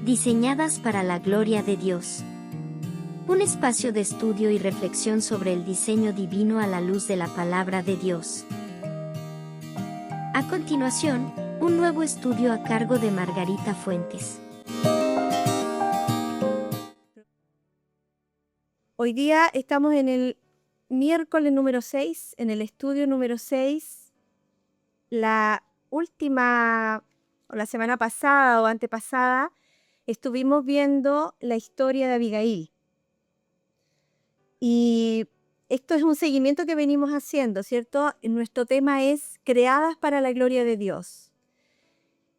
Diseñadas para la gloria de Dios. Un espacio de estudio y reflexión sobre el diseño divino a la luz de la palabra de Dios. A continuación, un nuevo estudio a cargo de Margarita Fuentes. Hoy día estamos en el miércoles número 6, en el estudio número 6. La última, o la semana pasada o antepasada, estuvimos viendo la historia de Abigail. Y esto es un seguimiento que venimos haciendo, ¿cierto? Nuestro tema es creadas para la gloria de Dios.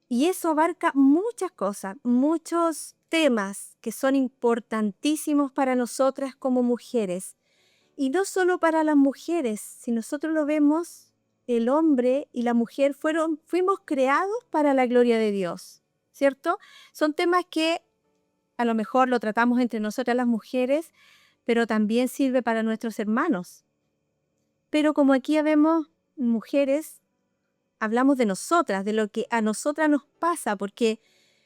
Y eso abarca muchas cosas, muchos temas que son importantísimos para nosotras como mujeres. Y no solo para las mujeres, si nosotros lo vemos, el hombre y la mujer fuimos creados para la gloria de Dios, ¿cierto? Son temas que a lo mejor lo tratamos entre nosotras las mujeres, pero también sirve para nuestros hermanos. Pero como aquí vemos mujeres, hablamos de nosotras, de lo que a nosotras nos pasa, porque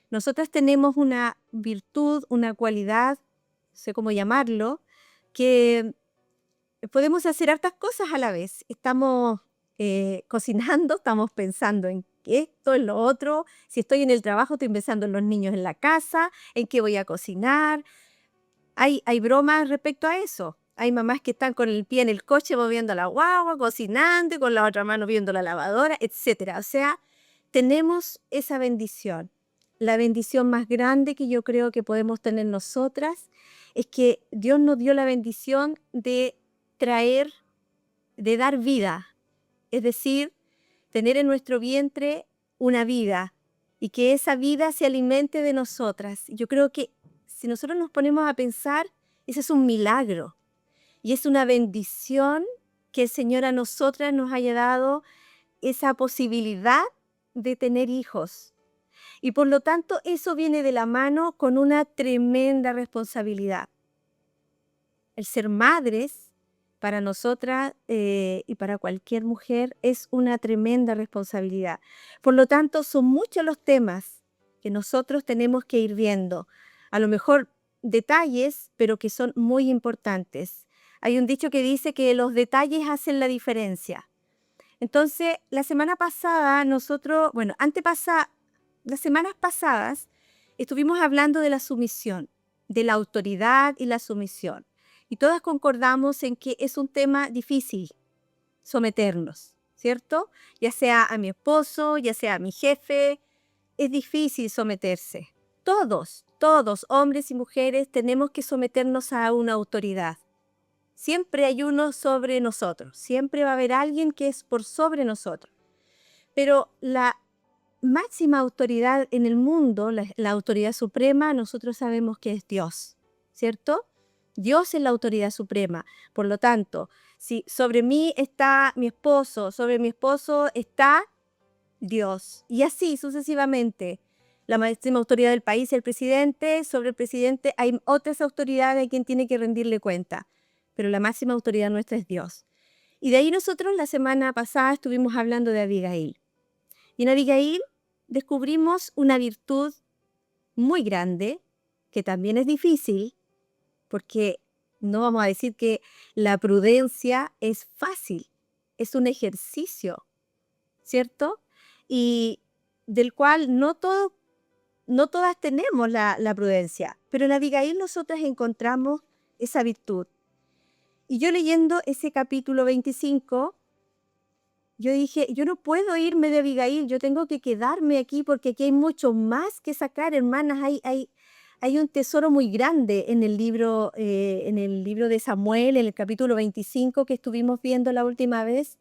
nosotras tenemos una virtud, una cualidad, no sé cómo llamarlo, que podemos hacer hartas cosas a la vez. Estamos cocinando, estamos pensando en esto, en lo otro. Si estoy en el trabajo, estoy pensando en los niños en la casa, en qué voy a cocinar. Hay bromas respecto a eso. Hay mamás que están con el pie en el coche moviendo la guagua, cocinando, y con la otra mano viendo la lavadora, etc. O sea, tenemos esa bendición. La bendición más grande que yo creo que podemos tener nosotras es que Dios nos dio la bendición de traer, de dar vida. Es decir, tener en nuestro vientre una vida y que esa vida se alimente de nosotras. Yo creo que si nosotros nos ponemos a pensar, ese es un milagro y es una bendición que el Señor a nosotras nos haya dado esa posibilidad de tener hijos. Y por lo tanto, eso viene de la mano con una tremenda responsabilidad. El ser madres para nosotras y para cualquier mujer es una tremenda responsabilidad. Por lo tanto, son muchos los temas que nosotros tenemos que ir viendo. A lo mejor detalles, pero que son muy importantes. Hay un dicho que dice que los detalles hacen la diferencia. Entonces, la semana pasada las semanas pasadas estuvimos hablando de la sumisión, de la autoridad y la sumisión. Y todas concordamos en que es un tema difícil someternos, ¿cierto? Ya sea a mi esposo, ya sea a mi jefe, es difícil someterse. Todos, hombres y mujeres, tenemos que someternos a una autoridad. Siempre hay uno sobre nosotros, siempre va a haber alguien que es por sobre nosotros. Pero la máxima autoridad en el mundo, la autoridad suprema, nosotros sabemos que es Dios, ¿cierto? Dios es la autoridad suprema. Por lo tanto, si sobre mí está mi esposo, sobre mi esposo está Dios. Y así sucesivamente. La máxima autoridad del país es el presidente, sobre el presidente hay otras autoridades a quien tiene que rendirle cuenta. Pero la máxima autoridad nuestra es Dios. Y de ahí nosotros la semana pasada estuvimos hablando de Abigail. Y en Abigail descubrimos una virtud muy grande, que también es difícil, porque no vamos a decir que la prudencia es fácil, es un ejercicio, ¿cierto? Y del cual no todas tenemos la prudencia, pero en Abigail nosotras encontramos esa virtud. Y yo leyendo ese capítulo 25, yo dije, yo no puedo irme de Abigail, yo tengo que quedarme aquí porque aquí hay mucho más que sacar, hermanas. Hay un tesoro muy grande en el libro de Samuel, en el capítulo 25 que estuvimos viendo la última vez.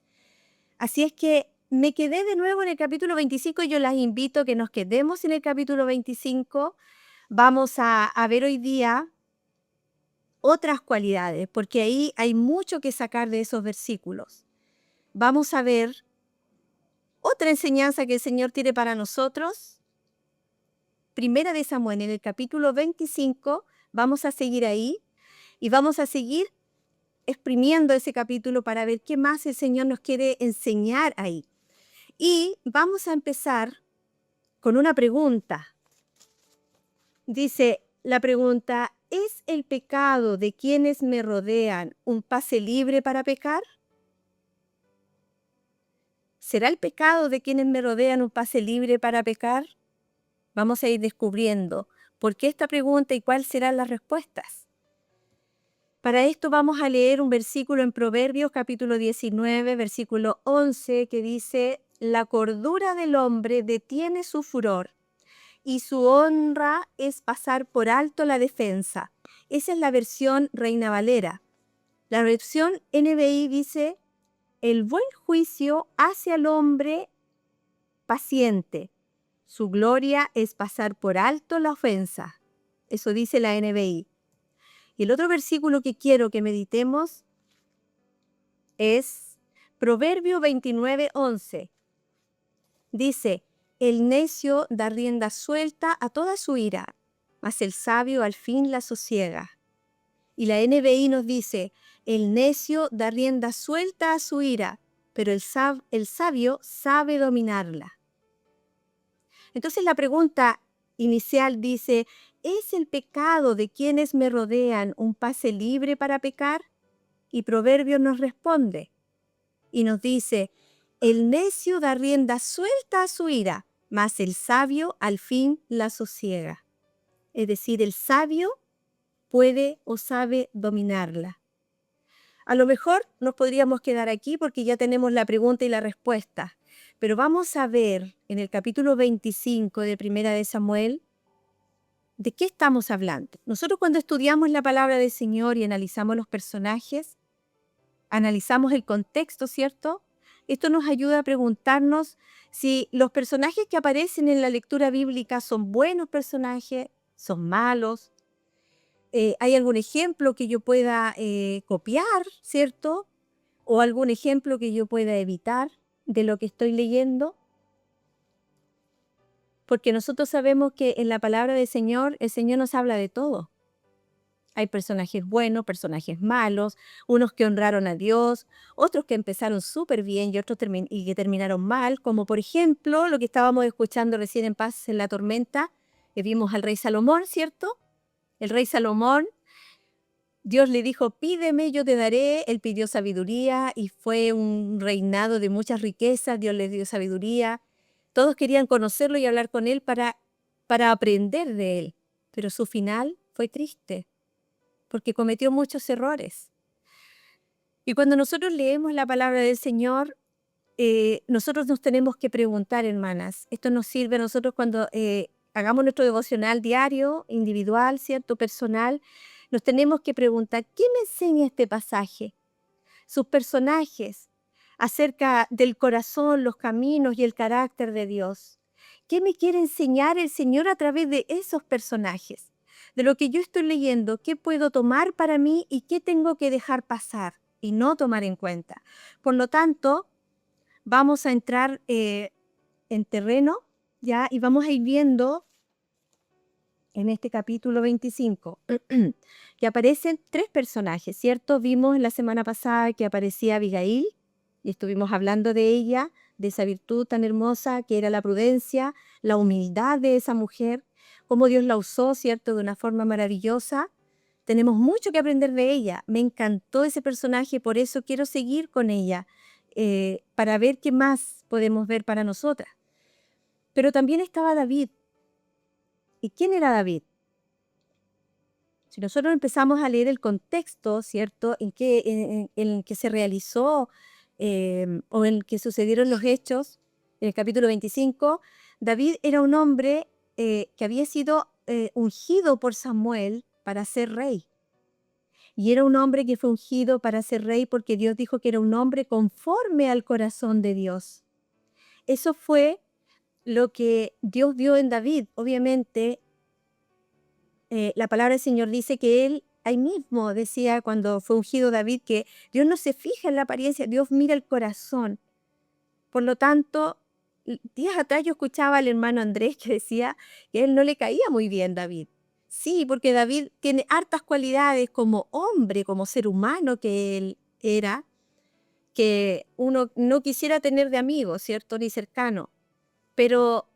Así es que me quedé de nuevo en el capítulo 25 y yo las invito a que nos quedemos en el capítulo 25. Vamos a ver hoy día otras cualidades, porque ahí hay mucho que sacar de esos versículos. Vamos a ver otra enseñanza que el Señor tiene para nosotros. Primera de Samuel, en el capítulo 25, vamos a seguir ahí y vamos a seguir exprimiendo ese capítulo para ver qué más el Señor nos quiere enseñar ahí. Y vamos a empezar con una pregunta. Dice la pregunta, ¿es el pecado de quienes me rodean un pase libre para pecar? ¿Será el pecado de quienes me rodean un pase libre para pecar? Vamos a ir descubriendo por qué esta pregunta y cuáles serán las respuestas. Para esto vamos a leer un versículo en Proverbios capítulo 19, versículo 11, que dice, la cordura del hombre detiene su furor y su honra es pasar por alto la defensa. Esa es la versión Reina Valera. La versión NBI dice, el buen juicio hace al hombre paciente. Su gloria es pasar por alto la ofensa. Eso dice la NBI. Y el otro versículo que quiero que meditemos es Proverbio 29, 11. Dice, el necio da rienda suelta a toda su ira, mas el sabio al fin la sosiega. Y la NBI nos dice, el necio da rienda suelta a su ira, pero el sabio sabe dominarla. Entonces la pregunta inicial dice, ¿es el pecado de quienes me rodean un pase libre para pecar? Y Proverbios nos responde y nos dice, el necio da rienda suelta a su ira, mas el sabio al fin la sosiega. Es decir, el sabio puede o sabe dominarla. A lo mejor nos podríamos quedar aquí porque ya tenemos la pregunta y la respuesta, pero vamos a ver en el capítulo 25 de Primera de Samuel de qué estamos hablando. Nosotros cuando estudiamos la palabra del Señor y analizamos los personajes, analizamos el contexto, ¿cierto? Esto nos ayuda a preguntarnos si los personajes que aparecen en la lectura bíblica son buenos personajes, son malos. ¿Hay algún ejemplo que yo pueda copiar, ¿cierto? ¿O algún ejemplo que yo pueda evitar de lo que estoy leyendo? Porque nosotros sabemos que en la palabra del Señor, el Señor nos habla de todo. Hay personajes buenos, personajes malos, unos que honraron a Dios, otros que empezaron súper bien y otros que terminaron mal, como por ejemplo lo que estábamos escuchando recién en Paz en la Tormenta, que vimos al rey Salomón, ¿cierto? El rey Salomón, Dios le dijo, pídeme, yo te daré. Él pidió sabiduría y fue un reinado de muchas riquezas. Dios le dio sabiduría. Todos querían conocerlo y hablar con él para aprender de él. Pero su final fue triste porque cometió muchos errores. Y cuando nosotros leemos la palabra del Señor, nosotros nos tenemos que preguntar, hermanas, esto nos sirve a nosotros cuando hagamos nuestro devocional diario, individual, ¿cierto? Personal, nos tenemos que preguntar, ¿qué me enseña este pasaje? Sus personajes, acerca del corazón, los caminos y el carácter de Dios. ¿Qué me quiere enseñar el Señor a través de esos personajes? De lo que yo estoy leyendo, ¿qué puedo tomar para mí y qué tengo que dejar pasar y no tomar en cuenta? Por lo tanto, vamos a entrar en terreno, ¿ya? Y vamos a ir viendo en este capítulo 25 que aparecen tres personajes, ¿cierto? Vimos la semana pasada que aparecía Abigail y estuvimos hablando de ella, de esa virtud tan hermosa que era la prudencia, la humildad de esa mujer, cómo Dios la usó, ¿cierto? De una forma maravillosa. Tenemos mucho que aprender de ella. Me encantó ese personaje, por eso quiero seguir con ella, para ver qué más podemos ver para nosotras. Pero también estaba David. ¿Y quién era David? Si nosotros empezamos a leer el contexto, ¿cierto?, en el que se realizó o en el que sucedieron los hechos, en el capítulo 25, David era un hombre que había sido ungido por Samuel para ser rey. Y era un hombre que fue ungido para ser rey porque Dios dijo que era un hombre conforme al corazón de Dios. Eso fue lo que Dios vio en David. Obviamente, la palabra del Señor dice que él, ahí mismo decía cuando fue ungido David, que Dios no se fija en la apariencia, Dios mira el corazón. Por lo tanto, días atrás yo escuchaba al hermano Andrés que decía que a él no le caía muy bien David. Sí, porque David tiene hartas cualidades como hombre, como ser humano que él era, que uno no quisiera tener de amigo, ¿cierto? Ni cercano. Pero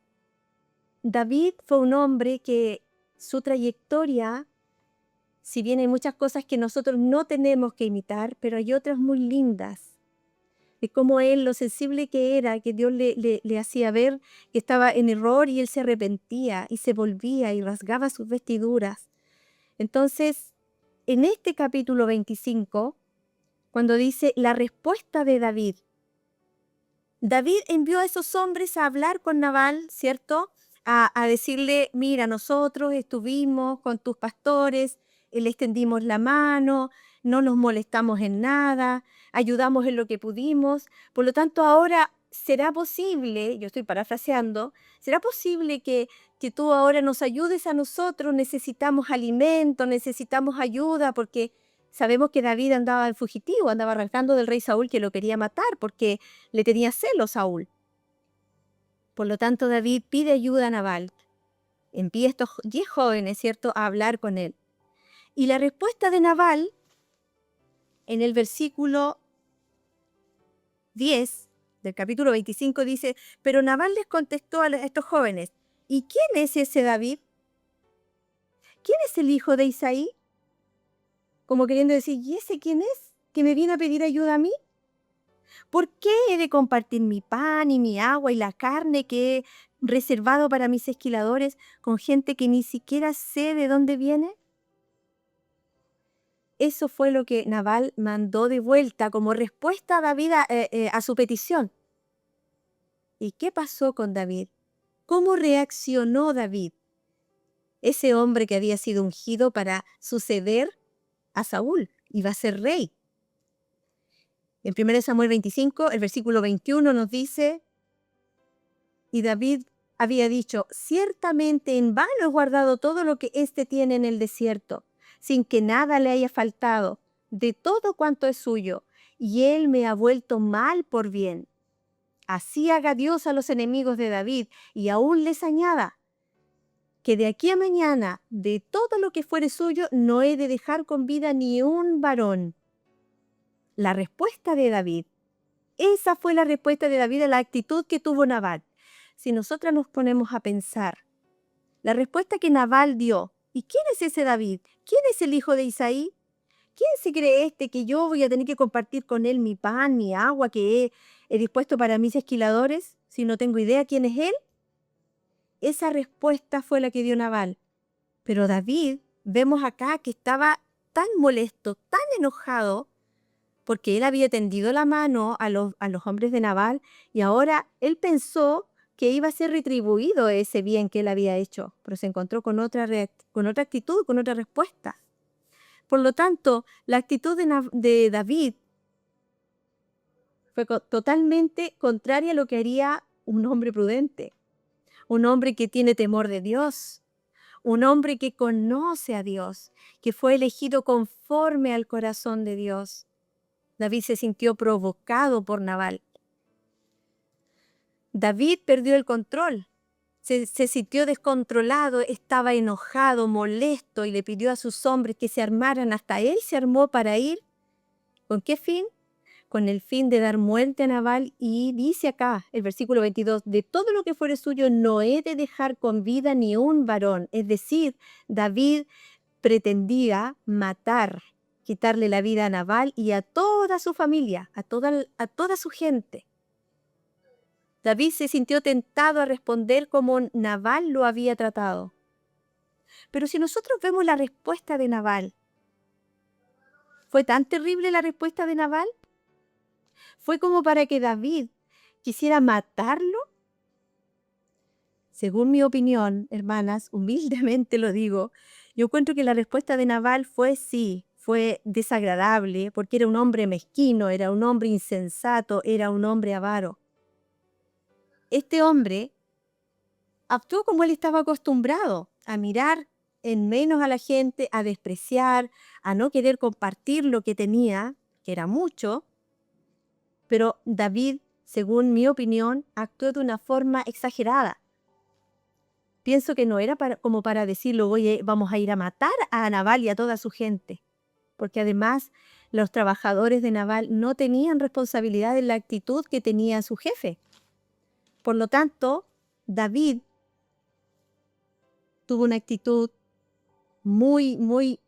David fue un hombre que su trayectoria, si bien hay muchas cosas que nosotros no tenemos que imitar, pero hay otras muy lindas. De cómo él, lo sensible que era, que Dios le hacía ver que estaba en error y él se arrepentía y se volvía y rasgaba sus vestiduras. Entonces, en este capítulo 25, cuando dice la respuesta de David, David envió a esos hombres a hablar con Nabal, ¿cierto? A decirle, mira, nosotros estuvimos con tus pastores, le extendimos la mano, no nos molestamos en nada, ayudamos en lo que pudimos. Por lo tanto, ahora será posible, yo estoy parafraseando, será posible que tú ahora nos ayudes a nosotros, necesitamos alimento, necesitamos ayuda, porque sabemos que David andaba en fugitivo, andaba arrancando del rey Saúl que lo quería matar, porque le tenía celos a Saúl. Por lo tanto, David pide ayuda a Nabal. Envía a estos 10 jóvenes, ¿cierto?, a hablar con él. Y la respuesta de Nabal, en el versículo 10 del capítulo 25, dice, pero Nabal les contestó a estos jóvenes, ¿y quién es ese David? ¿Quién es el hijo de Isaí? Como queriendo decir, ¿y ese quién es? ¿Que me viene a pedir ayuda a mí? ¿Por qué he de compartir mi pan y mi agua y la carne que he reservado para mis esquiladores con gente que ni siquiera sé de dónde viene? Eso fue lo que Nabal mandó de vuelta como respuesta a David a su petición. ¿Y qué pasó con David? ¿Cómo reaccionó David? Ese hombre que había sido ungido para suceder a Saúl, iba a ser rey. En 1 Samuel 25, el versículo 21 nos dice, y David había dicho, ciertamente en vano he guardado todo lo que éste tiene en el desierto, sin que nada le haya faltado, de todo cuanto es suyo, y él me ha vuelto mal por bien. Así haga Dios a los enemigos de David, y aún les añada, que de aquí a mañana, de todo lo que fuere suyo, no he de dejar con vida ni un varón. La respuesta de David, esa fue la respuesta de David a la actitud que tuvo Nabal. Si nosotras nos ponemos a pensar, la respuesta que Nabal dio, ¿y quién es ese David? ¿Quién es el hijo de Isaí? ¿Quién se cree que yo voy a tener que compartir con él mi pan, mi agua que he dispuesto para mis esquiladores, si no tengo idea quién es él? Esa respuesta fue la que dio Nabal. Pero David, vemos acá que estaba tan molesto, tan enojado, porque él había tendido la mano a los hombres de Nabal y ahora él pensó que iba a ser retribuido ese bien que él había hecho, pero se encontró con otra actitud, con otra respuesta. Por lo tanto, la actitud de David fue totalmente contraria a lo que haría un hombre prudente, un hombre que tiene temor de Dios, un hombre que conoce a Dios, que fue elegido conforme al corazón de Dios. David se sintió provocado por Nabal. David perdió el control, se sintió descontrolado, estaba enojado, molesto y le pidió a sus hombres que se armaran. Hasta él se armó para ir. ¿Con qué fin? Con el fin de dar muerte a Nabal. Y dice acá, el versículo 22, de todo lo que fuere suyo no he de dejar con vida ni un varón. Es decir, David pretendía matar, quitarle la vida a Nabal y a toda su familia, a toda su gente. David se sintió tentado a responder como Nabal lo había tratado. Pero si nosotros vemos la respuesta de Nabal, ¿fue tan terrible la respuesta de Nabal? ¿Fue como para que David quisiera matarlo? Según mi opinión, hermanas, humildemente lo digo, yo encuentro que la respuesta de Nabal fue sí, fue desagradable, porque era un hombre mezquino, era un hombre insensato, era un hombre avaro. Este hombre actuó como él estaba acostumbrado, a mirar en menos a la gente, a despreciar, a no querer compartir lo que tenía, que era mucho. Pero David, según mi opinión, actuó de una forma exagerada. Pienso que no era como para decirlo, oye, vamos a ir a matar a Nabal y a toda su gente. Porque además los trabajadores de Nabal no tenían responsabilidad en la actitud que tenía su jefe. Por lo tanto, David tuvo una actitud muy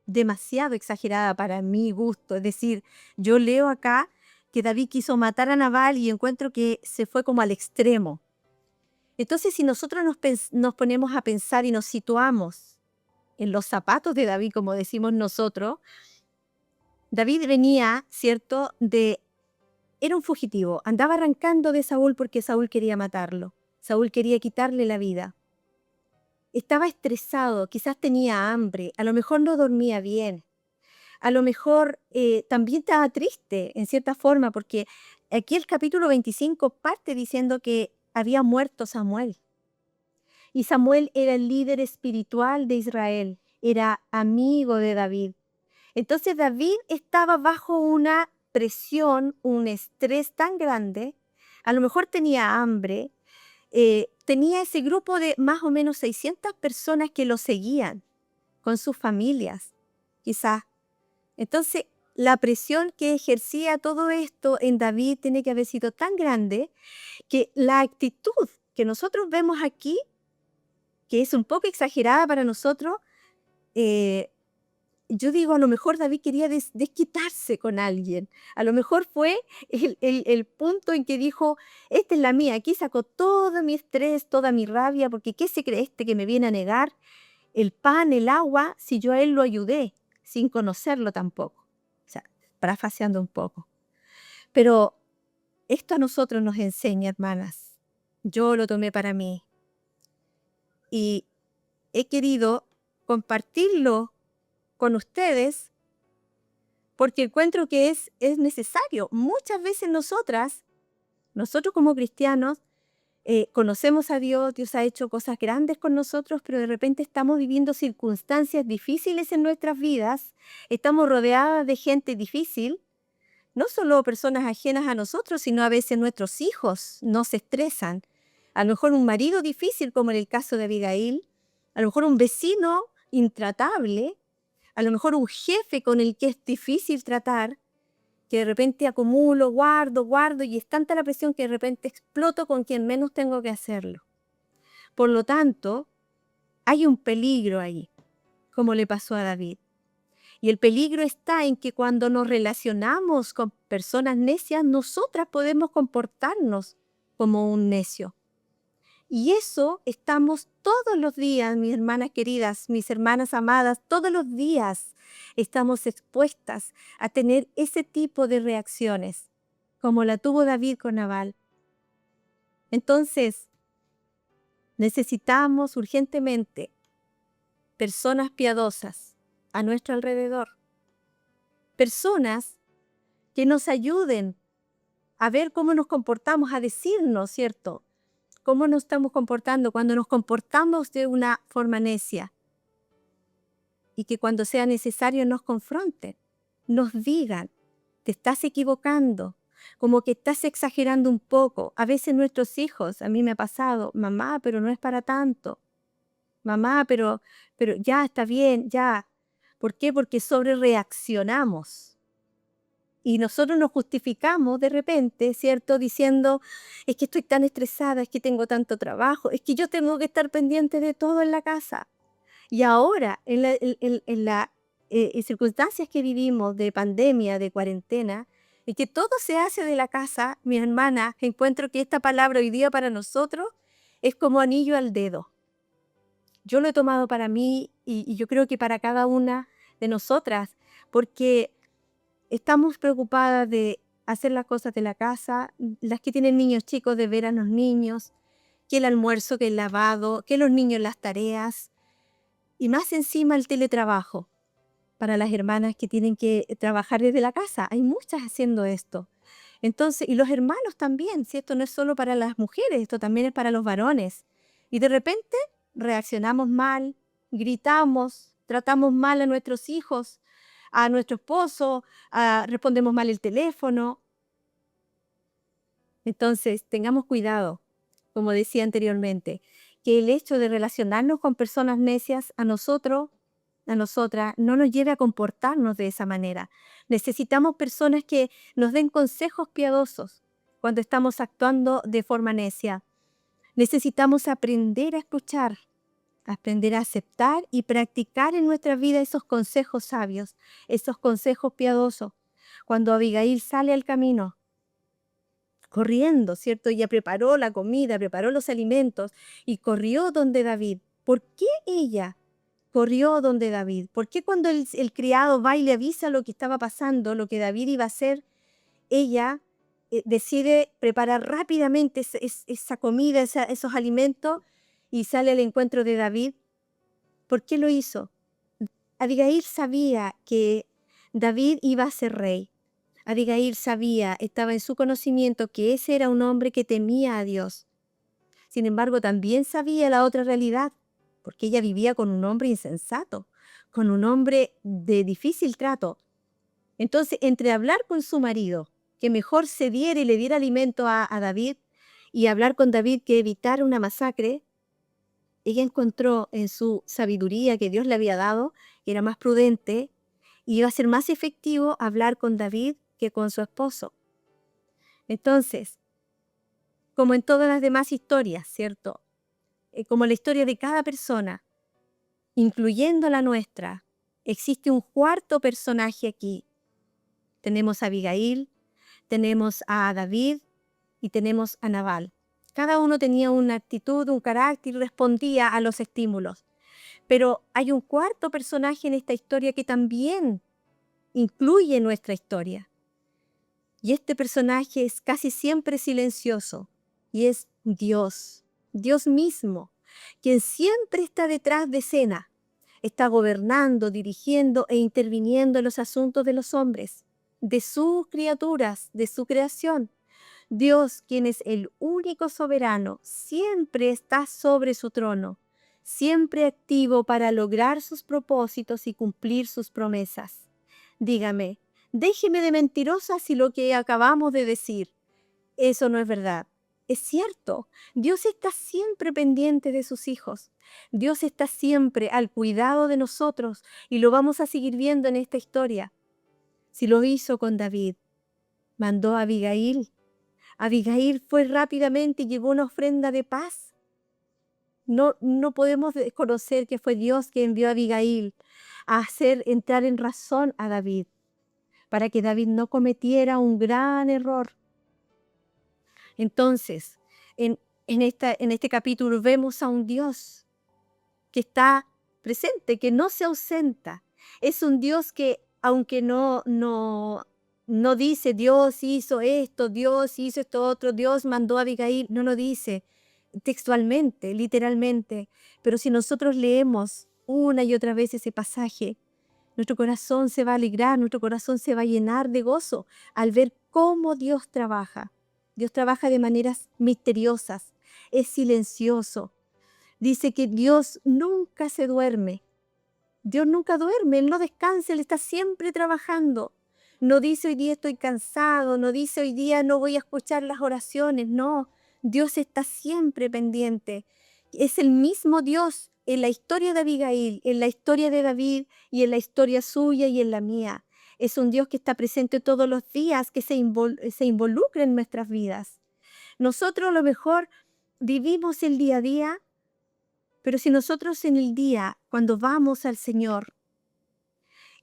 demasiado exagerada para mi gusto. Es decir, yo leo acá que David quiso matar a Nabal y encuentro que se fue como al extremo. Entonces, si nosotros nos ponemos a pensar y nos situamos en los zapatos de David, como decimos nosotros, David venía, ¿cierto?, era un fugitivo, andaba arrancando de Saúl porque Saúl quería matarlo, Saúl quería quitarle la vida. Estaba estresado, quizás tenía hambre, a lo mejor no dormía bien, a lo mejor también estaba triste en cierta forma, porque aquí el capítulo 25 parte diciendo que había muerto Samuel. Y Samuel era el líder espiritual de Israel, era amigo de David. Entonces David estaba bajo una presión, un estrés tan grande, a lo mejor tenía hambre, tenía ese grupo de más o menos 600 personas que lo seguían, con sus familias, quizás. Entonces, la presión que ejercía todo esto en David tiene que haber sido tan grande que la actitud que nosotros vemos aquí, que es un poco exagerada para nosotros, yo digo, a lo mejor David quería desquitarse con alguien. A lo mejor fue el punto en que dijo, esta es la mía, aquí saco todo mi estrés, toda mi rabia, porque ¿qué se cree este que me viene a negar el pan, el agua, si yo a él lo ayudé, sin conocerlo tampoco? O sea, parafaseando un poco. Pero esto a nosotros nos enseña, hermanas. Yo lo tomé para mí y he querido compartirlo con ustedes porque encuentro que es necesario. Muchas veces nosotros como cristianos, conocemos a Dios, Dios ha hecho cosas grandes con nosotros, pero de repente estamos viviendo circunstancias difíciles en nuestras vidas, estamos rodeadas de gente difícil, no solo personas ajenas a nosotros, sino a veces nuestros hijos nos estresan. A lo mejor un marido difícil, como en el caso de Abigail, a lo mejor un vecino intratable, a lo mejor un jefe con el que es difícil tratar, que de repente acumulo, guardo, y es tanta la presión que de repente exploto con quien menos tengo que hacerlo. Por lo tanto, hay un peligro ahí, como le pasó a David. Y el peligro está en que cuando nos relacionamos con personas necias, nosotras podemos comportarnos como un necio. Y eso estamos todos los días, mis hermanas queridas, mis hermanas amadas, todos los días estamos expuestas a tener ese tipo de reacciones, como la tuvo David con Nabal. Entonces, necesitamos urgentemente personas piadosas a nuestro alrededor, personas que nos ayuden a ver cómo nos comportamos, a decirnos, ¿cierto?, cómo nos estamos comportando cuando nos comportamos de una forma necia. Y que cuando sea necesario nos confronten, nos digan, te estás equivocando, como que estás exagerando un poco. A veces nuestros hijos, a mí me ha pasado, mamá, pero no es para tanto. Mamá, pero ya está bien, ya. ¿Por qué? Porque sobre reaccionamos. Y nosotros nos justificamos de repente, ¿cierto? Diciendo, es que estoy tan estresada, es que tengo tanto trabajo, es que yo tengo que estar pendiente de todo en la casa. Y ahora, en las circunstancias que vivimos de pandemia, de cuarentena, y que todo se hace de la casa, mi hermana, encuentro que esta palabra hoy día para nosotros es como anillo al dedo. Yo lo he tomado para mí y yo creo que para cada una de nosotras, porque estamos preocupadas de hacer las cosas de la casa, las que tienen niños chicos, de ver a los niños, que el almuerzo, que el lavado, que los niños las tareas, y más encima el teletrabajo para las hermanas que tienen que trabajar desde la casa. Hay muchas haciendo esto. Entonces, y los hermanos también, si esto no es solo para las mujeres, esto también es para los varones. Y de repente reaccionamos mal, gritamos, tratamos mal a nuestros hijos, a nuestro esposo, respondemos mal el teléfono. Entonces, tengamos cuidado, como decía anteriormente, que el hecho de relacionarnos con personas necias a nosotras, no nos lleve a comportarnos de esa manera. Necesitamos personas que nos den consejos piadosos cuando estamos actuando de forma necia. Necesitamos aprender a escuchar aprender a aceptar y practicar en nuestra vida esos consejos sabios, esos consejos piadosos. Cuando Abigail sale al camino, corriendo, ¿cierto? Ella preparó la comida, preparó los alimentos y corrió donde David. ¿Por qué ella corrió donde David? ¿Por qué cuando el criado va y le avisa lo que estaba pasando, lo que David iba a hacer, ella decide preparar rápidamente esa comida, esos alimentos y sale al encuentro de David? ¿Por qué lo hizo? Abigail sabía que David iba a ser rey. Abigail sabía, estaba en su conocimiento que ese era un hombre que temía a Dios. Sin embargo, también sabía la otra realidad, porque ella vivía con un hombre insensato, con un hombre de difícil trato. Entonces, entre hablar con su marido, que mejor se diera y le diera alimento a David, y hablar con David que evitara una masacre, ella encontró en su sabiduría que Dios le había dado, que era más prudente, y iba a ser más efectivo hablar con David que con su esposo. Entonces, como en todas las demás historias, ¿cierto? Como la historia de cada persona, incluyendo la nuestra, existe un cuarto personaje aquí. Tenemos a Abigail, tenemos a David y tenemos a Nabal. Cada uno tenía una actitud, un carácter y respondía a los estímulos. Pero hay un cuarto personaje en esta historia que también incluye nuestra historia. Y este personaje es casi siempre silencioso y es Dios, Dios mismo, quien siempre está detrás de escena, está gobernando, dirigiendo e interviniendo en los asuntos de los hombres, de sus criaturas, de su creación. Dios, quien es el único soberano, siempre está sobre su trono, siempre activo para lograr sus propósitos y cumplir sus promesas. Dígame, déjeme de mentirosa si lo que acabamos de decir, eso no es verdad. Es cierto, Dios está siempre pendiente de sus hijos. Dios está siempre al cuidado de nosotros y lo vamos a seguir viendo en esta historia. Si lo hizo con David, mandó a Abigail. Abigail fue rápidamente y llevó una ofrenda de paz. No podemos desconocer que fue Dios que envió a Abigail a hacer entrar en razón a David, para que David no cometiera un gran error. Entonces, en este capítulo vemos a un Dios que está presente, que no se ausenta. Es un Dios que, aunque no dice Dios hizo esto otro, Dios mandó a Abigail, no lo dice textualmente, literalmente. Pero si nosotros leemos una y otra vez ese pasaje, nuestro corazón se va a alegrar, nuestro corazón se va a llenar de gozo al ver cómo Dios trabaja. Dios trabaja de maneras misteriosas, es silencioso. Dice que Dios nunca se duerme. Dios nunca duerme, Él no descansa, Él está siempre trabajando. No dice hoy día estoy cansado, no dice hoy día no voy a escuchar las oraciones, no. Dios está siempre pendiente. Es el mismo Dios en la historia de Abigail, en la historia de David y en la historia suya y en la mía. Es un Dios que está presente todos los días, que se involucra en nuestras vidas. Nosotros a lo mejor vivimos el día a día, pero si nosotros en el día, cuando vamos al Señor,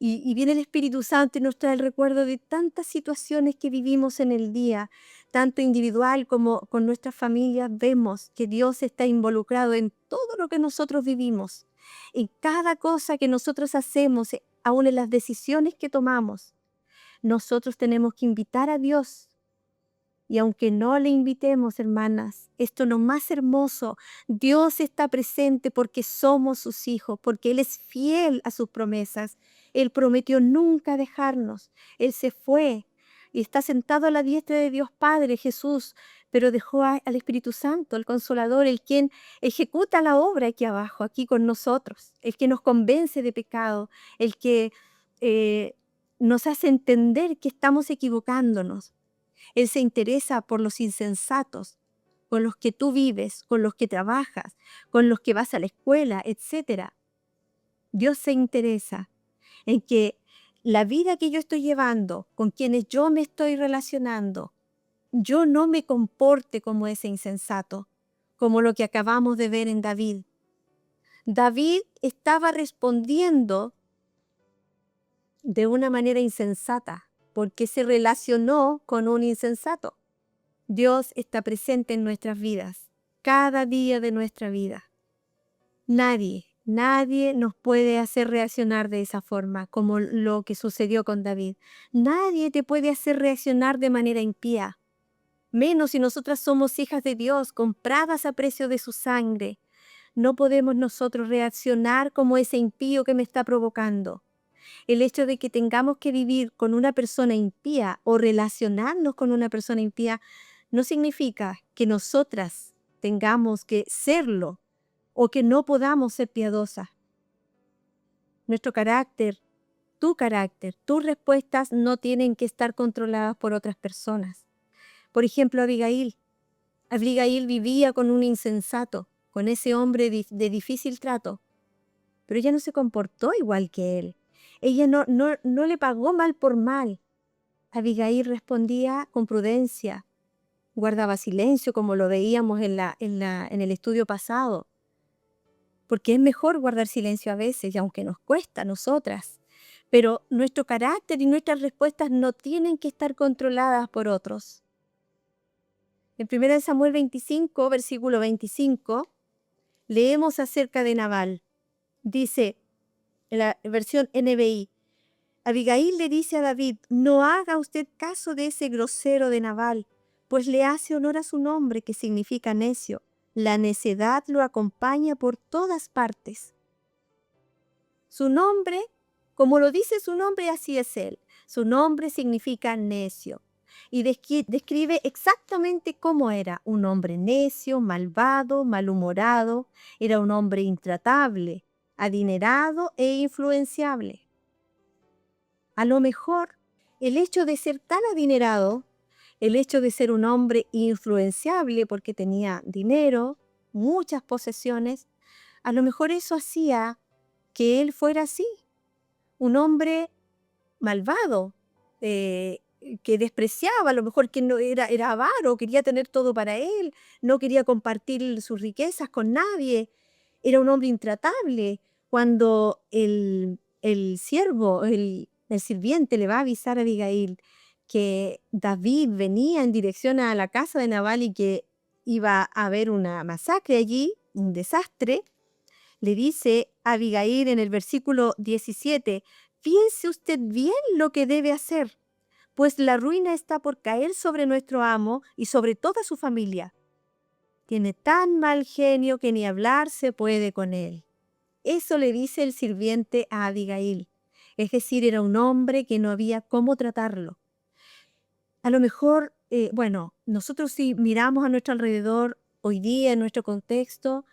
y viene el Espíritu Santo y nos trae el recuerdo de tantas situaciones que vivimos en el día, tanto individual como con nuestras familias, vemos que Dios está involucrado en todo lo que nosotros vivimos, en cada cosa que nosotros hacemos, aún en las decisiones que tomamos. Nosotros tenemos que invitar a Dios. Y aunque no le invitemos, hermanas, esto es lo más hermoso. Dios está presente porque somos sus hijos, porque Él es fiel a sus promesas. Él prometió nunca dejarnos. Él se fue y está sentado a la diestra de Dios Padre, Jesús, pero dejó al Espíritu Santo, el Consolador, el quien ejecuta la obra aquí abajo, aquí con nosotros, el que nos convence de pecado, el que nos hace entender que estamos equivocándonos. Él se interesa por los insensatos, con los que tú vives, con los que trabajas, con los que vas a la escuela, etc. Dios se interesa en que la vida que yo estoy llevando, con quienes yo me estoy relacionando, yo no me comporte como ese insensato, como lo que acabamos de ver en David. David estaba respondiendo de una manera insensata, porque se relacionó con un insensato. Dios está presente en nuestras vidas, cada día de nuestra vida. Nadie nos puede hacer reaccionar de esa forma, como lo que sucedió con David. Nadie te puede hacer reaccionar de manera impía, menos si nosotras somos hijas de Dios, compradas a precio de su sangre. No podemos nosotros reaccionar como ese impío que me está provocando. El hecho de que tengamos que vivir con una persona impía o relacionarnos con una persona impía no significa que nosotras tengamos que serlo o que no podamos ser piadosas. Nuestro carácter, tus respuestas no tienen que estar controladas por otras personas. Por ejemplo, Abigail. Abigail vivía con un insensato, con ese hombre de difícil trato, pero ella no se comportó igual que él. Ella no le pagó mal por mal. Abigail respondía con prudencia, guardaba silencio, como lo veíamos en el estudio pasado. Porque es mejor guardar silencio a veces, y aunque nos cuesta a nosotras. Pero nuestro carácter y nuestras respuestas no tienen que estar controladas por otros. En 1 Samuel 25, versículo 25, leemos acerca de Nabal. Dice, en la versión NBI, Abigail le dice a David, no haga usted caso de ese grosero de Nabal, pues le hace honor a su nombre, que significa necio. La necedad lo acompaña por todas partes. Su nombre, como lo dice su nombre, así es él. Su nombre significa necio. Y describe exactamente cómo era. Un hombre necio, malvado, malhumorado. Era un hombre intratable, adinerado e influenciable. A lo mejor el hecho de ser tan adinerado, el hecho de ser un hombre influenciable porque tenía dinero, muchas posesiones, a lo mejor eso hacía que él fuera así, un hombre malvado, que despreciaba, a lo mejor que no era avaro, quería tener todo para él, no quería compartir sus riquezas con nadie, era un hombre intratable. Cuando el siervo, el sirviente le va a avisar a Abigail que David venía en dirección a la casa de Nabal y que iba a haber una masacre allí, un desastre, le dice a Abigail en el versículo 17, piense usted bien lo que debe hacer, pues la ruina está por caer sobre nuestro amo y sobre toda su familia. Tiene tan mal genio que ni hablar se puede con él. Eso le dice el sirviente a Abigail. Es decir, era un hombre que no había cómo tratarlo. A lo mejor, nosotros si miramos a nuestro alrededor hoy día, en nuestro contexto,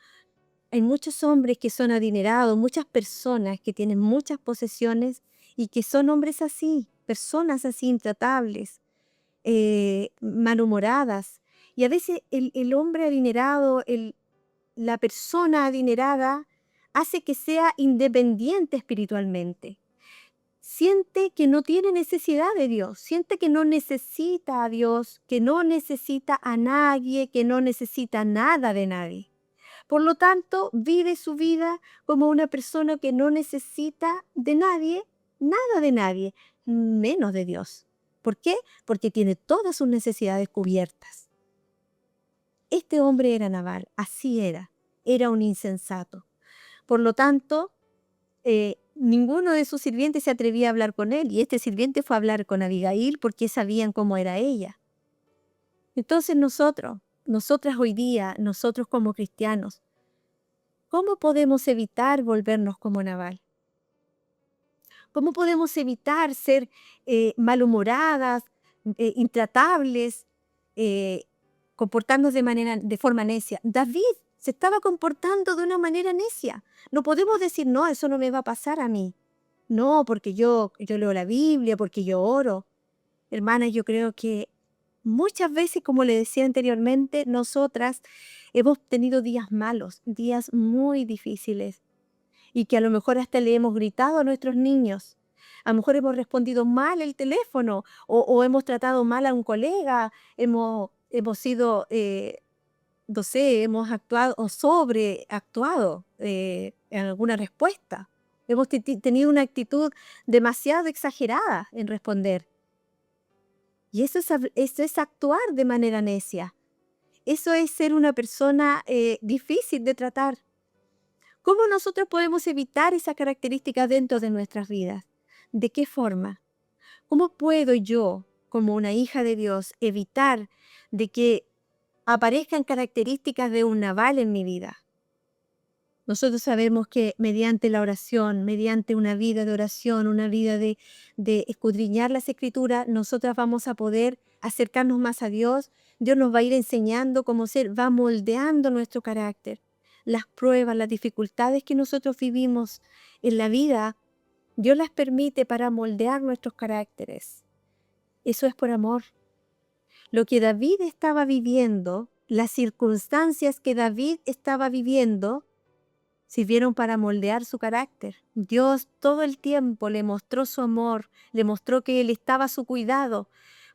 hay muchos hombres que son adinerados, muchas personas que tienen muchas posesiones y que son hombres así, personas así intratables, malhumoradas. Y a veces el hombre adinerado, la persona adinerada, hace que sea independiente espiritualmente. Siente que no tiene necesidad de Dios, siente que no necesita a Dios, que no necesita a nadie, que no necesita nada de nadie. Por lo tanto, vive su vida como una persona que no necesita de nadie, nada de nadie, menos de Dios. ¿Por qué? Porque tiene todas sus necesidades cubiertas. Este hombre era Nabal, así era un insensato. Por lo tanto, ninguno de sus sirvientes se atrevía a hablar con él, y este sirviente fue a hablar con Abigail porque sabían cómo era ella. Entonces nosotras hoy día, nosotros como cristianos, ¿cómo podemos evitar volvernos como Nabal? ¿Cómo podemos evitar ser malhumoradas, intratables, comportarnos de forma necia? David se estaba comportando de una manera necia. No podemos decir, no, eso no me va a pasar a mí. No, porque yo leo la Biblia, porque yo oro. Hermana, yo creo que muchas veces, como le decía anteriormente, nosotras hemos tenido días malos, días muy difíciles, y que a lo mejor hasta le hemos gritado a nuestros niños. A lo mejor hemos respondido mal el teléfono o hemos tratado mal a un colega, hemos sido, no sé, hemos actuado o sobreactuado en alguna respuesta. Hemos tenido una actitud demasiado exagerada en responder. Y eso es actuar de manera necia. Eso es ser una persona difícil de tratar. ¿Cómo nosotros podemos evitar esa característica dentro de nuestras vidas? ¿De qué forma? ¿Cómo puedo yo, como una hija de Dios, evitar de que aparezcan características de un Nabal en mi vida? Nosotros sabemos que mediante la oración, mediante una vida de oración, una vida de escudriñar las Escrituras, nosotras vamos a poder acercarnos más a Dios. Dios nos va a ir enseñando cómo ser, va moldeando nuestro carácter. Las pruebas, las dificultades que nosotros vivimos en la vida, Dios las permite para moldear nuestros caracteres. Eso es por amor. Lo que David estaba viviendo, las circunstancias que David estaba viviendo, sirvieron para moldear su carácter. Dios todo el tiempo le mostró su amor, le mostró que Él estaba a su cuidado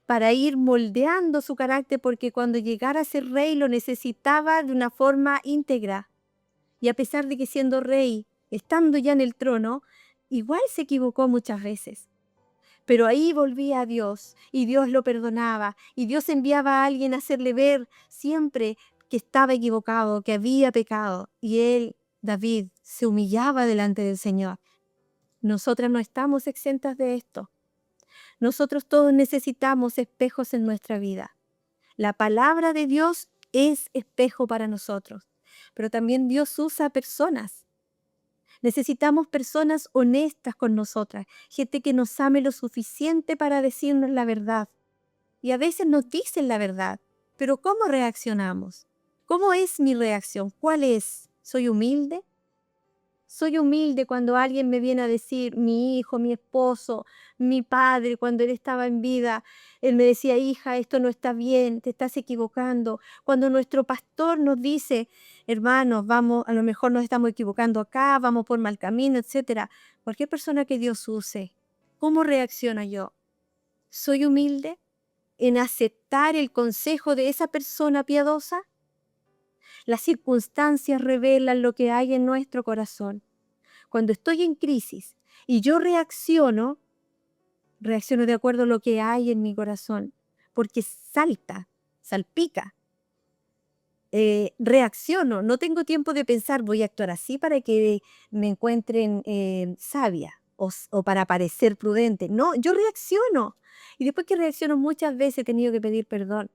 para ir moldeando su carácter, porque cuando llegara a ser rey lo necesitaba de una forma íntegra. Y a pesar de que siendo rey, estando ya en el trono, igual se equivocó muchas veces. Pero ahí volvía a Dios y Dios lo perdonaba y Dios enviaba a alguien a hacerle ver siempre que estaba equivocado, que había pecado, y él, David, se humillaba delante del Señor. Nosotras no estamos exentas de esto. Nosotros todos necesitamos espejos en nuestra vida. La palabra de Dios es espejo para nosotros, pero también Dios usa personas. Necesitamos personas honestas con nosotras, gente que nos ame lo suficiente para decirnos la verdad. Y a veces nos dicen la verdad, pero ¿cómo reaccionamos? ¿Cómo es mi reacción? ¿Cuál es? ¿Soy humilde? Soy humilde cuando alguien me viene a decir, mi hijo, mi esposo, mi padre, cuando él estaba en vida, él me decía, hija, esto no está bien, te estás equivocando. Cuando nuestro pastor nos dice, hermanos, vamos, a lo mejor nos estamos equivocando acá, vamos por mal camino, etcétera. Cualquier persona que Dios use, ¿cómo reacciono yo? ¿Soy humilde en aceptar el consejo de esa persona piadosa? Las circunstancias revelan lo que hay en nuestro corazón. Cuando estoy en crisis y yo reacciono de acuerdo a lo que hay en mi corazón, porque salpica. Reacciono, no tengo tiempo de pensar, voy a actuar así para que me encuentren sabia o para parecer prudente. No, yo reacciono. Y después que reacciono muchas veces he tenido que pedir perdón.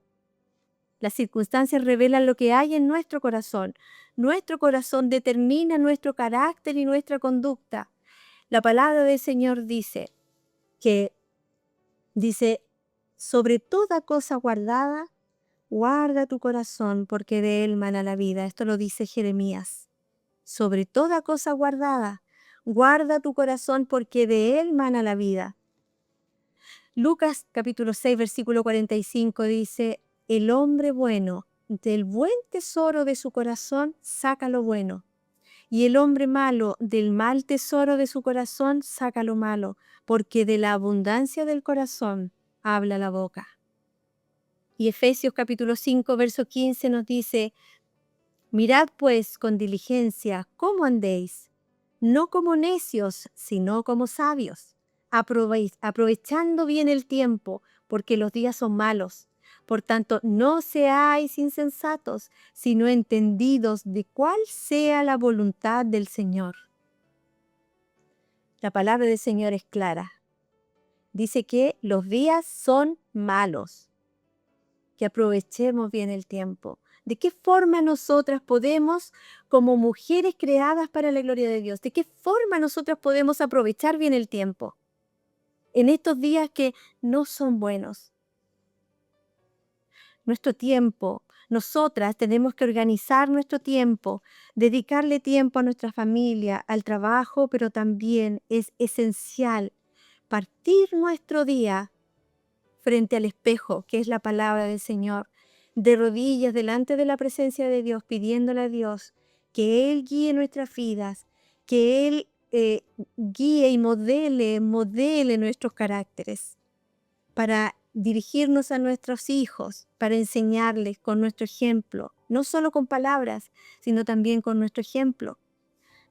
Las circunstancias revelan lo que hay en nuestro corazón. Nuestro corazón determina nuestro carácter y nuestra conducta. La palabra del Señor dice, sobre toda cosa guardada, guarda tu corazón, porque de él mana la vida. Esto lo dice Jeremías. Sobre toda cosa guardada, guarda tu corazón, porque de él mana la vida. Lucas capítulo 6, versículo 45 dice, el hombre bueno del buen tesoro de su corazón saca lo bueno, y el hombre malo del mal tesoro de su corazón saca lo malo, porque de la abundancia del corazón habla la boca. Y Efesios capítulo 5, verso 15 nos dice, mirad pues con diligencia cómo andéis, no como necios, sino como sabios, aprovechando bien el tiempo, porque los días son malos. Por tanto, no seáis insensatos, sino entendidos de cuál sea la voluntad del Señor. La palabra del Señor es clara. Dice que los días son malos, que aprovechemos bien el tiempo. ¿De qué forma nosotras podemos, como mujeres creadas para la gloria de Dios, de qué forma nosotras podemos aprovechar bien el tiempo en estos días que no son buenos? Nuestro tiempo, nosotras tenemos que organizar nuestro tiempo, dedicarle tiempo a nuestra familia, al trabajo, pero también es esencial partir nuestro día frente al espejo, que es la palabra del Señor, de rodillas delante de la presencia de Dios, pidiéndole a Dios que Él guíe nuestras vidas, que Él guíe y modele nuestros caracteres, para dirigirnos a nuestros hijos, para enseñarles con nuestro ejemplo, no solo con palabras, sino también con nuestro ejemplo.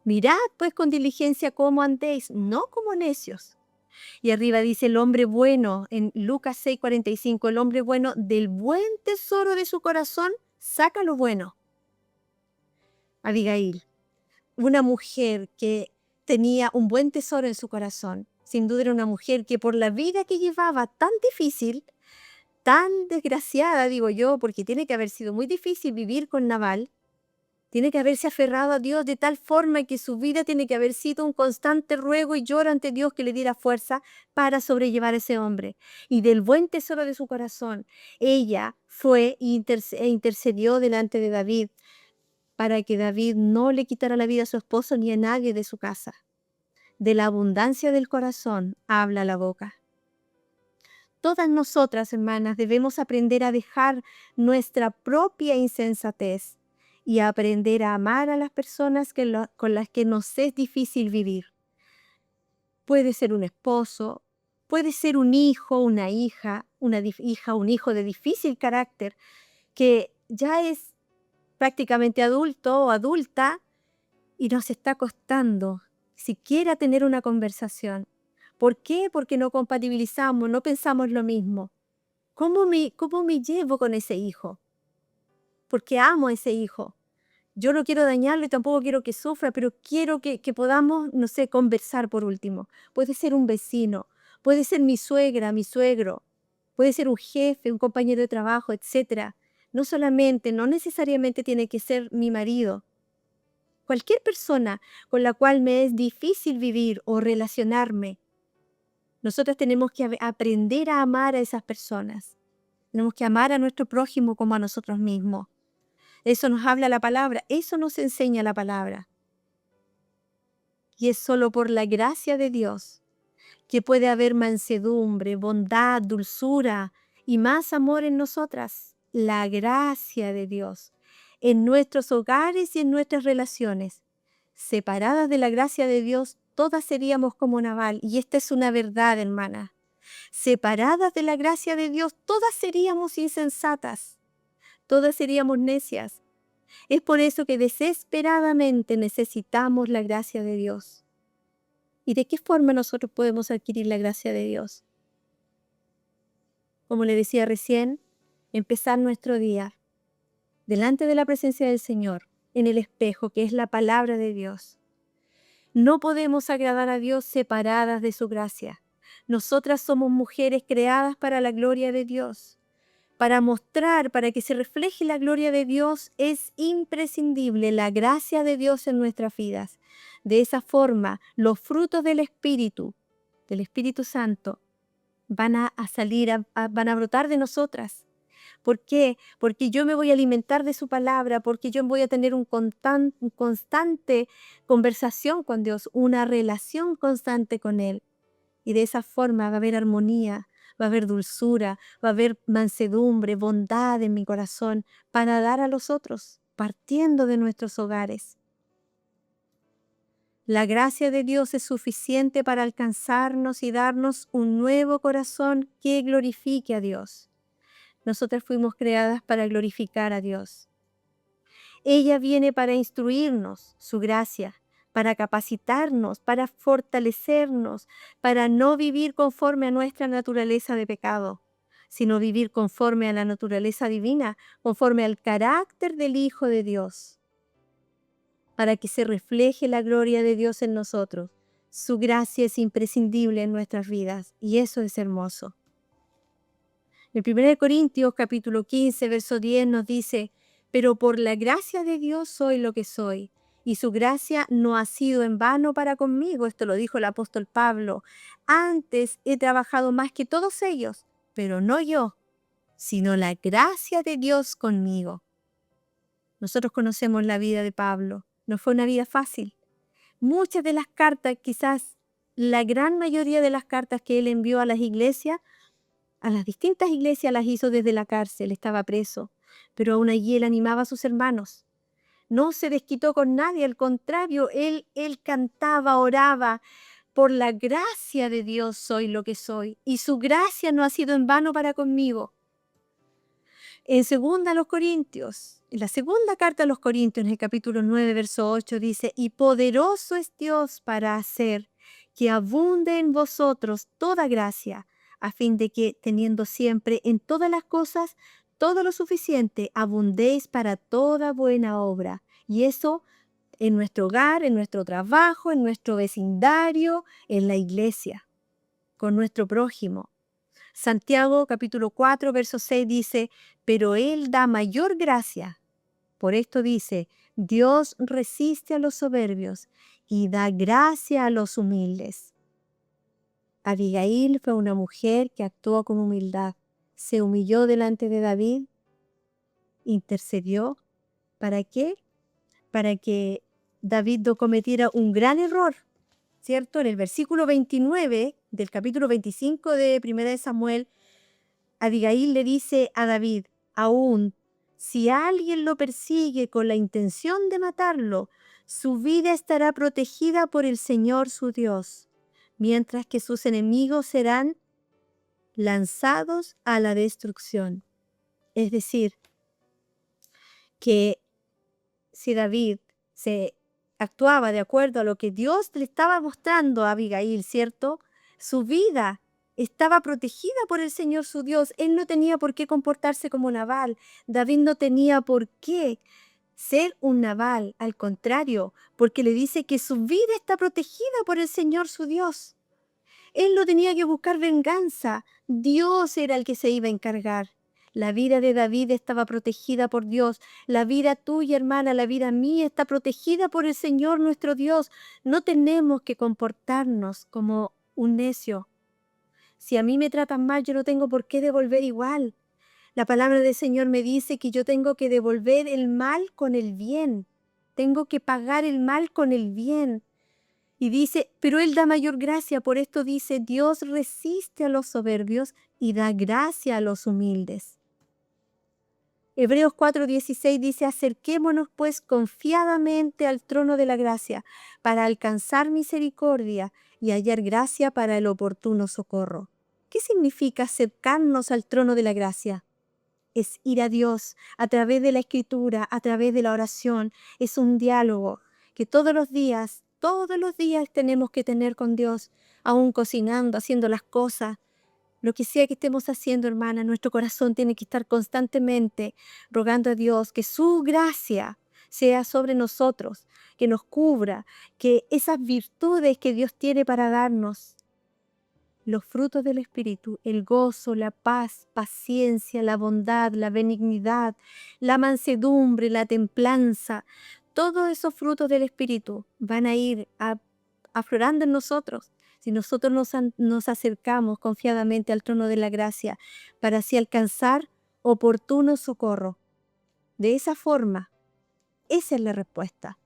Mirad pues con diligencia cómo andéis, no como necios. Y arriba dice el hombre bueno, en Lucas 6:45, el hombre bueno del buen tesoro de su corazón saca lo bueno. Abigail, una mujer que tenía un buen tesoro en su corazón. Sin duda era una mujer que por la vida que llevaba tan difícil, tan desgraciada, digo yo, porque tiene que haber sido muy difícil vivir con Nabal, tiene que haberse aferrado a Dios de tal forma que su vida tiene que haber sido un constante ruego y lloro ante Dios que le diera fuerza para sobrellevar a ese hombre. Y del buen tesoro de su corazón, ella fue e intercedió delante de David para que David no le quitara la vida a su esposo ni a nadie de su casa. De la abundancia del corazón habla la boca. Todas nosotras, hermanas, debemos aprender a dejar nuestra propia insensatez y a aprender a amar a las personas con las que nos es difícil vivir. Puede ser un esposo, puede ser un hijo, una hija, un hijo de difícil carácter que ya es prácticamente adulto o adulta y nos está costando siquiera tener una conversación. ¿Por qué? Porque no compatibilizamos, no pensamos lo mismo. ¿Cómo me llevo con ese hijo? Porque amo a ese hijo. Yo no quiero dañarlo y tampoco quiero que sufra, pero quiero que podamos, no sé, conversar por último. Puede ser un vecino, puede ser mi suegra, mi suegro, puede ser un jefe, un compañero de trabajo, etcétera. No necesariamente tiene que ser mi marido. Cualquier persona con la cual me es difícil vivir o relacionarme, nosotros tenemos que aprender a amar a esas personas. Tenemos que amar a nuestro prójimo como a nosotros mismos. Eso nos habla la palabra, eso nos enseña la palabra. Y es solo por la gracia de Dios que puede haber mansedumbre, bondad, dulzura y más amor en nosotras. La gracia de Dios en nuestros hogares y en nuestras relaciones. Separadas de la gracia de Dios, todas seríamos como Nabal. Y esta es una verdad, hermana. Separadas de la gracia de Dios, todas seríamos insensatas. Todas seríamos necias. Es por eso que desesperadamente necesitamos la gracia de Dios. ¿Y de qué forma nosotros podemos adquirir la gracia de Dios? Como le decía recién, empezar nuestro día delante de la presencia del Señor, en el espejo, que es la palabra de Dios. No podemos agradar a Dios separadas de su gracia. Nosotras somos mujeres creadas para la gloria de Dios. Para mostrar, para que se refleje la gloria de Dios, es imprescindible la gracia de Dios en nuestras vidas. De esa forma, los frutos del Espíritu Santo, van a salir, van a brotar de nosotras. ¿Por qué? Porque yo me voy a alimentar de su palabra, porque yo voy a tener un constante conversación con Dios, una relación constante con Él. Y de esa forma va a haber armonía, va a haber dulzura, va a haber mansedumbre, bondad en mi corazón para dar a los otros, partiendo de nuestros hogares. La gracia de Dios es suficiente para alcanzarnos y darnos un nuevo corazón que glorifique a Dios. Nosotras fuimos creadas para glorificar a Dios. Ella viene para instruirnos, su gracia, para capacitarnos, para fortalecernos, para no vivir conforme a nuestra naturaleza de pecado, sino vivir conforme a la naturaleza divina, conforme al carácter del Hijo de Dios, para que se refleje la gloria de Dios en nosotros. Su gracia es imprescindible en nuestras vidas y eso es hermoso. En 1 Corintios capítulo 15, verso 10 nos dice: pero por la gracia de Dios soy lo que soy, y su gracia no ha sido en vano para conmigo. Esto lo dijo el apóstol Pablo. Antes he trabajado más que todos ellos, pero no yo, sino la gracia de Dios conmigo. Nosotros conocemos la vida de Pablo. No fue una vida fácil. Muchas de las cartas, quizás la gran mayoría de las cartas que él envió a las iglesias, a las distintas iglesias, las hizo desde la cárcel, estaba preso, pero aún allí él animaba a sus hermanos. No se desquitó con nadie, al contrario, él cantaba, oraba: por la gracia de Dios soy lo que soy, y su gracia no ha sido en vano para conmigo. En segunda a los Corintios, en la segunda carta a los Corintios, en el capítulo 9, verso 8, dice, y poderoso es Dios para hacer que abunde en vosotros toda gracia, a fin de que, teniendo siempre en todas las cosas todo lo suficiente, abundéis para toda buena obra. Y eso en nuestro hogar, en nuestro trabajo, en nuestro vecindario, en la iglesia, con nuestro prójimo. Santiago capítulo 4, verso 6 dice, pero Él da mayor gracia. Por esto dice, Dios resiste a los soberbios y da gracia a los humildes. Abigail fue una mujer que actuó con humildad. Se humilló delante de David, intercedió. ¿Para qué? Para que David no cometiera un gran error, ¿cierto? En el versículo 29 del capítulo 25 de 1 de Samuel, Abigail le dice a David, aún si alguien lo persigue con la intención de matarlo, su vida estará protegida por el Señor su Dios, mientras que sus enemigos serán lanzados a la destrucción. Es decir, que si David se actuaba de acuerdo a lo que Dios le estaba mostrando a Abigail, ¿cierto? Su vida estaba protegida por el Señor su Dios. Él no tenía por qué comportarse como Nabal. David no tenía por qué ser un Nabal, al contrario, porque le dice que su vida está protegida por el Señor su Dios. Él no tenía que buscar venganza. Dios era el que se iba a encargar. La vida de David estaba protegida por Dios. La vida tuya, hermana, la vida mía está protegida por el Señor nuestro Dios. No tenemos que comportarnos como un necio. Si a mí me tratan mal, yo no tengo por qué devolver igual. La palabra del Señor me dice que yo tengo que devolver el mal con el bien. Tengo que pagar el mal con el bien. Y dice, pero Él da mayor gracia. Por esto dice, Dios resiste a los soberbios y da gracia a los humildes. Hebreos 4:16 dice, acerquémonos pues confiadamente al trono de la gracia para alcanzar misericordia y hallar gracia para el oportuno socorro. ¿Qué significa acercarnos al trono de la gracia? Es ir a Dios a través de la escritura, a través de la oración. Es un diálogo que todos los días tenemos que tener con Dios, aún cocinando, haciendo las cosas. Lo que sea que estemos haciendo, hermana, nuestro corazón tiene que estar constantemente rogando a Dios que su gracia sea sobre nosotros, que nos cubra, que esas virtudes que Dios tiene para darnos, los frutos del Espíritu, el gozo, la paz, paciencia, la bondad, la benignidad, la mansedumbre, la templanza, todos esos frutos del Espíritu van a ir aflorando en nosotros si nosotros nos acercamos confiadamente al trono de la gracia para así alcanzar oportuno socorro. De esa forma, esa es la respuesta.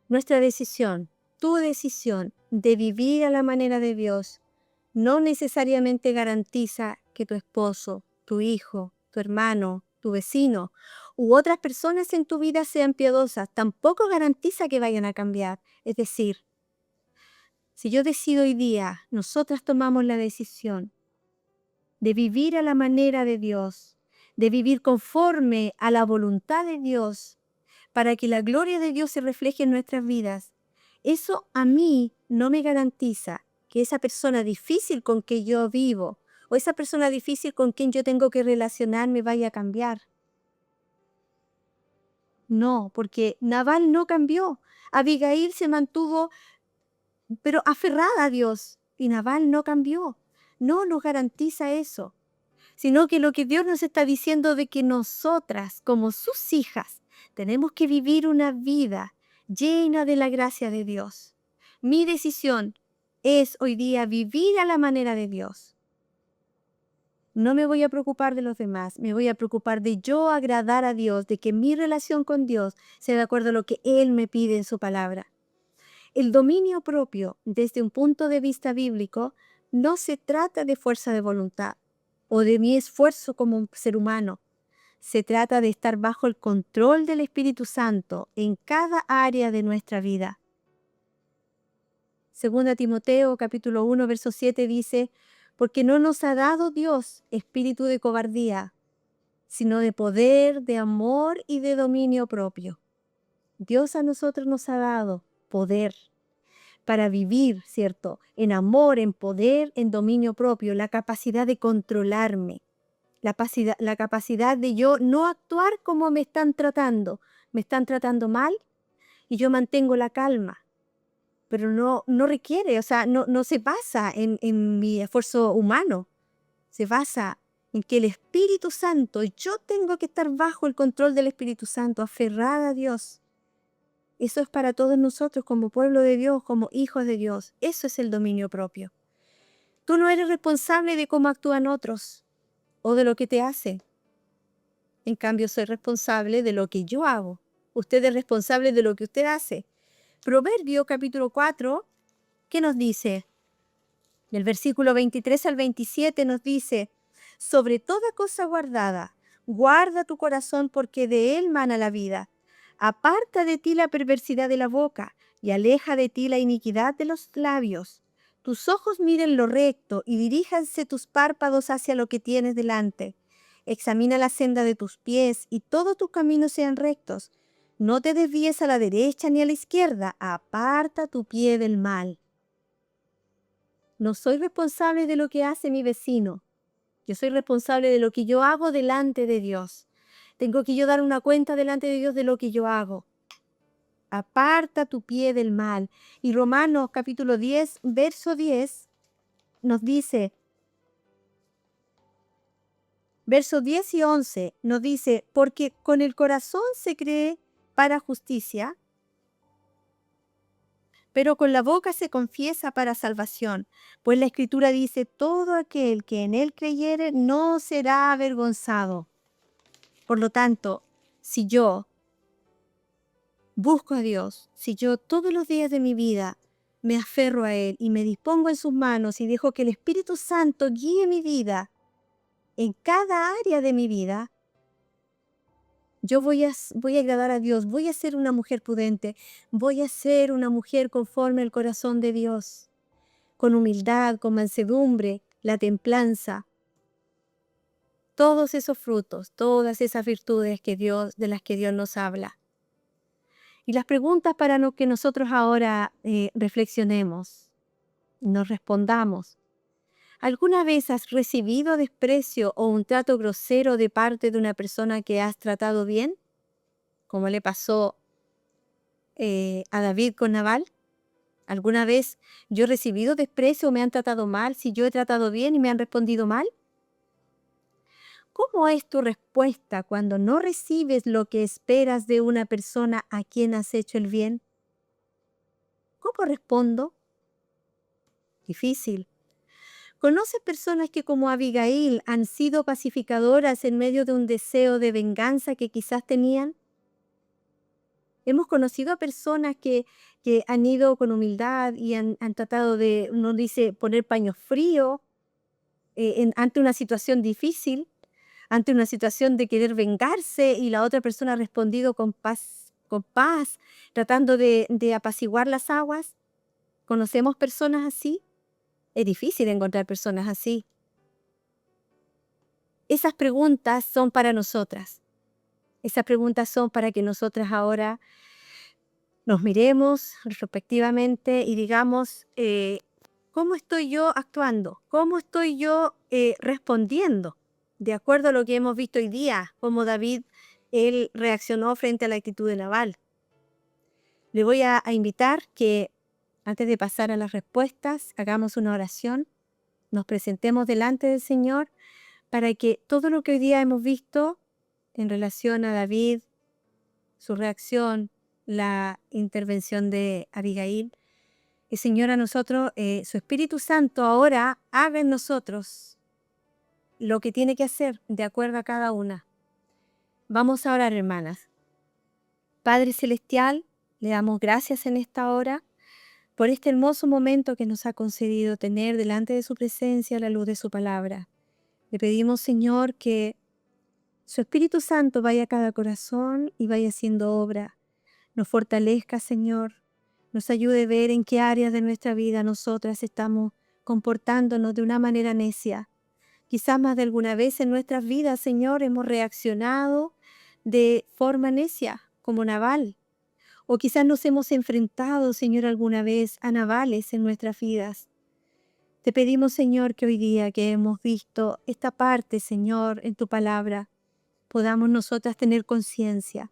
Nuestra decisión, tu decisión de vivir a la manera de Dios no necesariamente garantiza que tu esposo, tu hijo, tu hermano, tu vecino u otras personas en tu vida sean piadosas. Tampoco garantiza que vayan a cambiar. Es decir, si yo decido hoy día, nosotras tomamos la decisión de vivir a la manera de Dios, de vivir conforme a la voluntad de Dios, para que la gloria de Dios se refleje en nuestras vidas. Eso a mí no me garantiza que esa persona difícil con que yo vivo o esa persona difícil con quien yo tengo que relacionarme vaya a cambiar. No, porque Nabal no cambió. Abigail se mantuvo, pero aferrada a Dios, y Nabal no cambió. No nos garantiza eso, sino que lo que Dios nos está diciendo de que nosotras, como sus hijas, tenemos que vivir una vida llena de la gracia de Dios. Mi decisión es hoy día vivir a la manera de Dios. No me voy a preocupar de los demás, me voy a preocupar de yo agradar a Dios, de que mi relación con Dios sea de acuerdo a lo que Él me pide en su palabra. El dominio propio, desde un punto de vista bíblico, no se trata de fuerza de voluntad o de mi esfuerzo como un ser humano. Se trata de estar bajo el control del Espíritu Santo en cada área de nuestra vida. 2 Timoteo capítulo 1, verso 7 dice, porque no nos ha dado Dios espíritu de cobardía, sino de poder, de amor y de dominio propio. Dios a nosotros nos ha dado poder para vivir, ¿cierto? En amor, en poder, en dominio propio, la capacidad de controlarme, la capacidad de yo no actuar como me están tratando mal y yo mantengo la calma, pero no requiere, o sea, no se basa en mi esfuerzo humano, se basa en que el Espíritu Santo, yo tengo que estar bajo el control del Espíritu Santo, aferrada a Dios. Eso es para todos nosotros como pueblo de Dios, como hijos de Dios. Eso es el dominio propio. Tú no eres responsable de cómo actúan otros o de lo que te hacen. En cambio, soy responsable de lo que yo hago. Usted es responsable de lo que usted hace. Proverbio capítulo 4, ¿qué nos dice? Del versículo 23 al 27 nos dice, sobre toda cosa guardada, guarda tu corazón porque de él mana la vida. Aparta de ti la perversidad de la boca y aleja de ti la iniquidad de los labios. Tus ojos miren lo recto y diríjanse tus párpados hacia lo que tienes delante. Examina la senda de tus pies y todos tus caminos sean rectos. No te desvíes a la derecha ni a la izquierda. Aparta tu pie del mal. No soy responsable de lo que hace mi vecino. Yo soy responsable de lo que yo hago delante de Dios. Tengo que yo dar una cuenta delante de Dios de lo que yo hago. Aparta tu pie del mal. Y Romanos capítulo 10, verso 10 nos dice, versos 10 y 11 nos dice, porque con el corazón se cree para justicia, pero con la boca se confiesa para salvación. Pues la Escritura dice, todo aquel que en él creyere no será avergonzado. Por lo tanto, si yo busco a Dios, si yo todos los días de mi vida me aferro a Él y me dispongo en sus manos y dejo que el Espíritu Santo guíe mi vida en cada área de mi vida, yo voy a agradar a Dios, voy a ser una mujer prudente, voy a ser una mujer conforme al corazón de Dios, con humildad, con mansedumbre, la templanza, todos esos frutos, todas esas virtudes de las que Dios nos habla. Y las preguntas para que nosotros ahora reflexionemos, nos respondamos. ¿Alguna vez has recibido desprecio o un trato grosero de parte de una persona que has tratado bien? Como le pasó a David con Nabal. ¿Alguna vez yo he recibido desprecio o me han tratado mal si yo he tratado bien y me han respondido mal? ¿Cómo es tu respuesta cuando no recibes lo que esperas de una persona a quien has hecho el bien? ¿Cómo respondo? Difícil. ¿Conoces personas que como Abigail han sido pacificadoras en medio de un deseo de venganza que quizás tenían? Hemos conocido a personas que han ido con humildad y han tratado de, uno dice, poner paños fríos ante una situación difícil, ante una situación de querer vengarse y la otra persona ha respondido con paz, tratando de apaciguar las aguas. ¿Conocemos personas así? Es difícil encontrar personas así. Esas preguntas son para nosotras. Esas preguntas son para que nosotras ahora nos miremos retrospectivamente y digamos, ¿cómo estoy yo actuando? ¿Cómo estoy yo respondiendo? De acuerdo a lo que hemos visto hoy día, cómo David, él reaccionó frente a la actitud de Nabal. Le voy a invitar que antes de pasar a las respuestas, hagamos una oración, nos presentemos delante del Señor para que todo lo que hoy día hemos visto en relación a David, su reacción, la intervención de Abigail, el Señor a nosotros, su Espíritu Santo ahora haga en nosotros lo que tiene que hacer de acuerdo a cada una. Vamos a orar, hermanas. Padre Celestial, le damos gracias en esta hora por este hermoso momento que nos ha concedido tener delante de su presencia a la luz de su palabra. Le pedimos, Señor, que su Espíritu Santo vaya a cada corazón y vaya haciendo obra. Nos fortalezca, Señor. Nos ayude a ver en qué áreas de nuestra vida nosotras estamos comportándonos de una manera necia. Quizás más de alguna vez en nuestras vidas, Señor, hemos reaccionado de forma necia, como Nabal. O quizás nos hemos enfrentado, Señor, alguna vez a Nabales en nuestras vidas. Te pedimos, Señor, que hoy día que hemos visto esta parte, Señor, en tu palabra, podamos nosotras tener conciencia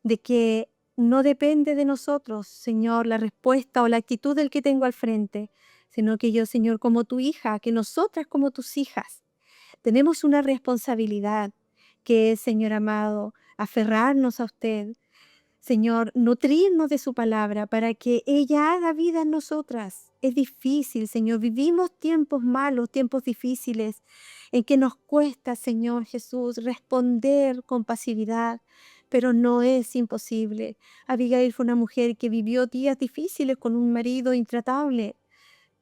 de que no depende de nosotros, Señor, la respuesta o la actitud del que tengo al frente, sino que yo, Señor, como tu hija, que nosotras como tus hijas, tenemos una responsabilidad que es, Señor amado, aferrarnos a usted, Señor, nutrirnos de su palabra para que ella haga vida en nosotras. Es difícil, Señor. Vivimos tiempos malos, tiempos difíciles, en que nos cuesta, Señor Jesús, responder con pasividad, pero no es imposible. Abigail fue una mujer que vivió días difíciles con un marido intratable,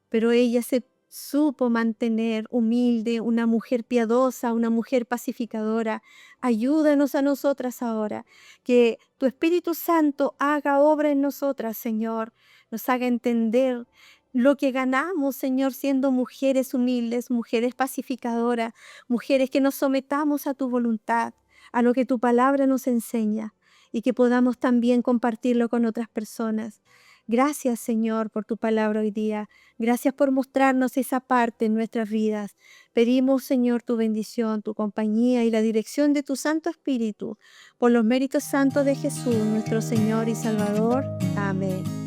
pero ella se supo mantener humilde, una mujer piadosa, una mujer pacificadora. Ayúdanos a nosotras ahora, que tu Espíritu Santo haga obra en nosotras, Señor, nos haga entender lo que ganamos, Señor, siendo mujeres humildes, mujeres pacificadoras, mujeres que nos sometamos a tu voluntad, a lo que tu palabra nos enseña y que podamos también compartirlo con otras personas. Gracias, Señor, por tu palabra hoy día. Gracias por mostrarnos esa parte en nuestras vidas. Pedimos, Señor, tu bendición, tu compañía y la dirección de tu Santo Espíritu, por los méritos santos de Jesús, nuestro Señor y Salvador. Amén.